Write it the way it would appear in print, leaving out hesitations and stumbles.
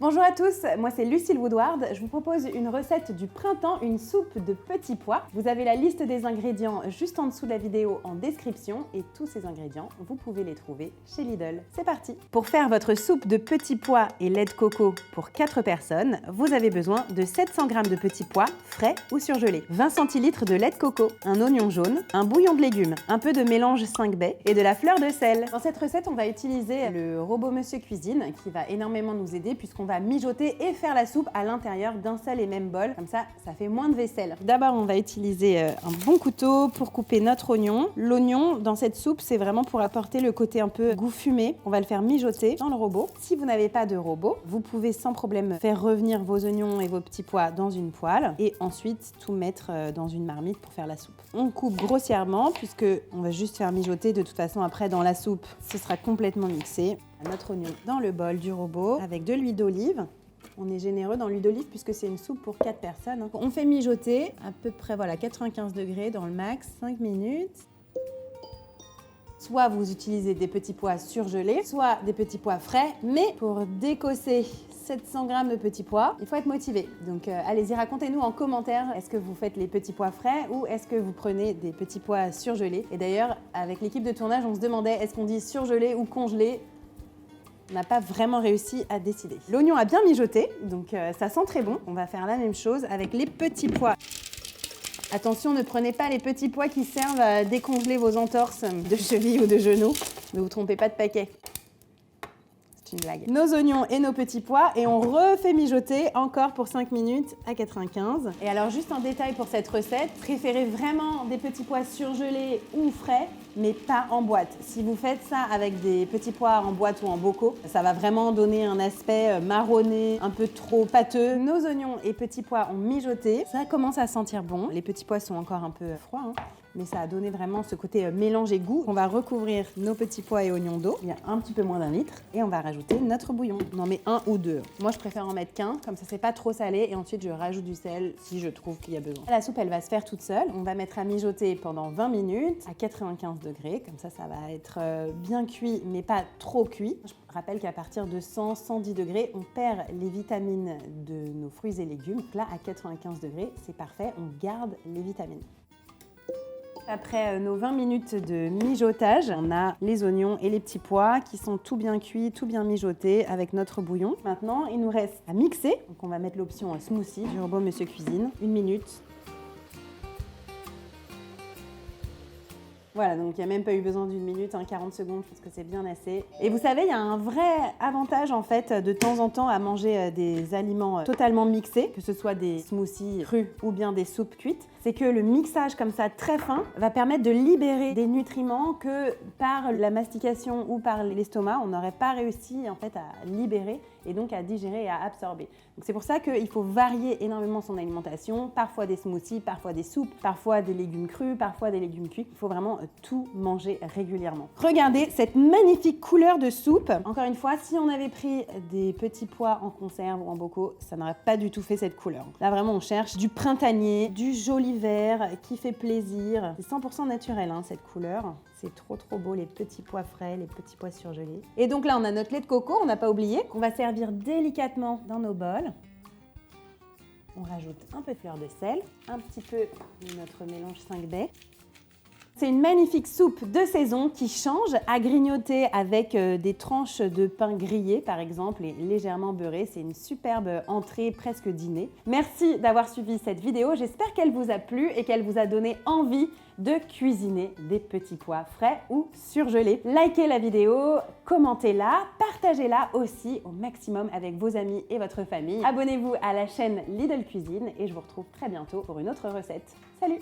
Bonjour à tous, moi c'est Lucille Woodward. Je vous propose une recette du printemps, une soupe de petits pois. Vous avez la liste des ingrédients juste en dessous de la vidéo en description et tous ces ingrédients, vous pouvez les trouver chez Lidl. C'est parti! Pour faire votre soupe de petits pois et lait de coco pour 4 personnes, vous avez besoin de 700 g de petits pois frais ou surgelés, 20 centilitres de lait de coco, un oignon jaune, un bouillon de légumes, un peu de mélange 5 baies et de la fleur de sel. Dans cette recette, on va utiliser le robot Monsieur Cuisine qui va énormément nous aider puisqu'on va mijoter et faire la soupe à l'intérieur d'un seul et même bol. Comme ça fait moins de vaisselle. D'abord, on va utiliser un bon couteau pour couper notre oignon. L'oignon, dans cette soupe, c'est vraiment pour apporter le côté un peu goût fumé. On va le faire mijoter dans le robot. Si vous n'avez pas de robot, vous pouvez sans problème faire revenir vos oignons et vos petits pois dans une poêle et ensuite tout mettre dans une marmite pour faire la soupe. On coupe grossièrement puisque on va juste faire mijoter. De toute façon, après, dans la soupe, ce sera complètement mixé. Notre oignon dans le bol du robot avec de l'huile d'olive. On est généreux dans l'huile d'olive puisque c'est une soupe pour 4 personnes. On fait mijoter à peu près 95 degrés dans le max, 5 minutes. Soit vous utilisez des petits pois surgelés, soit des petits pois frais, mais pour décosser 700 g de petits pois, il faut être motivé. Donc allez-y, racontez-nous en commentaire, est-ce que vous faites les petits pois frais ou est-ce que vous prenez des petits pois surgelés? Et d'ailleurs, avec l'équipe de tournage, on se demandait est-ce qu'on dit surgelé ou congelé? On n'a pas vraiment réussi à décider. L'oignon a bien mijoté, donc ça sent très bon. On va faire la même chose avec les petits pois. Attention, ne prenez pas les petits pois qui servent à décongeler vos entorses de cheville ou de genou. Ne vous trompez pas de paquet. C'est une blague. Nos oignons et nos petits pois et on refait mijoter encore pour 5 minutes à 95. Et alors juste un détail pour cette recette, préférez vraiment des petits pois surgelés ou frais, mais pas en boîte. Si vous faites ça avec des petits pois en boîte ou en bocaux, ça va vraiment donner un aspect marronné, un peu trop pâteux. Nos oignons et petits pois ont mijoté. Ça commence à sentir bon. Les petits pois sont encore un peu froids, hein, mais ça a donné vraiment ce côté mélange et goût. On va recouvrir nos petits pois et oignons d'eau. Il y a un petit peu moins d'1 litre. Et on va rajouter notre bouillon. On en met 1 ou 2. Moi, je préfère en mettre qu'un, comme ça, c'est pas trop salé. Et ensuite, je rajoute du sel si je trouve qu'il y a besoin. La soupe, elle va se faire toute seule. On va mettre à mijoter pendant 20 minutes à 95 degrés. Comme ça va être bien cuit, mais pas trop cuit. Je rappelle qu'à partir de 100-110 degrés, on perd les vitamines de nos fruits et légumes. Donc là, à 95 degrés, c'est parfait. On garde les vitamines. Après nos 20 minutes de mijotage, on a les oignons et les petits pois qui sont tout bien cuits, tout bien mijotés avec notre bouillon. Maintenant, il nous reste à mixer. Donc on va mettre l'option smoothie du robot Monsieur Cuisine. 1 minute. Voilà, donc il n'y a même pas eu besoin d'1 minute, 40 secondes, je pense que c'est bien assez. Et vous savez, il y a un vrai avantage en fait de temps en temps à manger des aliments totalement mixés, que ce soit des smoothies crus ou bien des soupes cuites. C'est que le mixage comme ça très fin va permettre de libérer des nutriments que par la mastication ou par l'estomac, on n'aurait pas réussi en fait à libérer et donc à digérer et à absorber. Donc c'est pour ça qu'il faut varier énormément son alimentation, parfois des smoothies, parfois des soupes, parfois des légumes crus, parfois des légumes cuits. Il faut vraiment tout manger régulièrement. Regardez cette magnifique couleur de soupe. Encore une fois, si on avait pris des petits pois en conserve ou en bocaux, ça n'aurait pas du tout fait cette couleur. Là vraiment on cherche du printanier, du joli vert qui fait plaisir. C'est 100% naturel hein, cette couleur. C'est trop beau, les petits pois frais, les petits pois surgelés. Et donc là, on a notre lait de coco, on n'a pas oublié, qu'on va servir délicatement dans nos bols. On rajoute un peu de fleur de sel, un petit peu de notre mélange 5 baies. C'est une magnifique soupe de saison qui change à grignoter avec des tranches de pain grillé par exemple et légèrement beurré. C'est une superbe entrée presque dîner. Merci d'avoir suivi cette vidéo. J'espère qu'elle vous a plu et qu'elle vous a donné envie de cuisiner des petits pois frais ou surgelés. Likez la vidéo, commentez-la, partagez-la aussi au maximum avec vos amis et votre famille. Abonnez-vous à la chaîne Lidl Cuisine et je vous retrouve très bientôt pour une autre recette. Salut!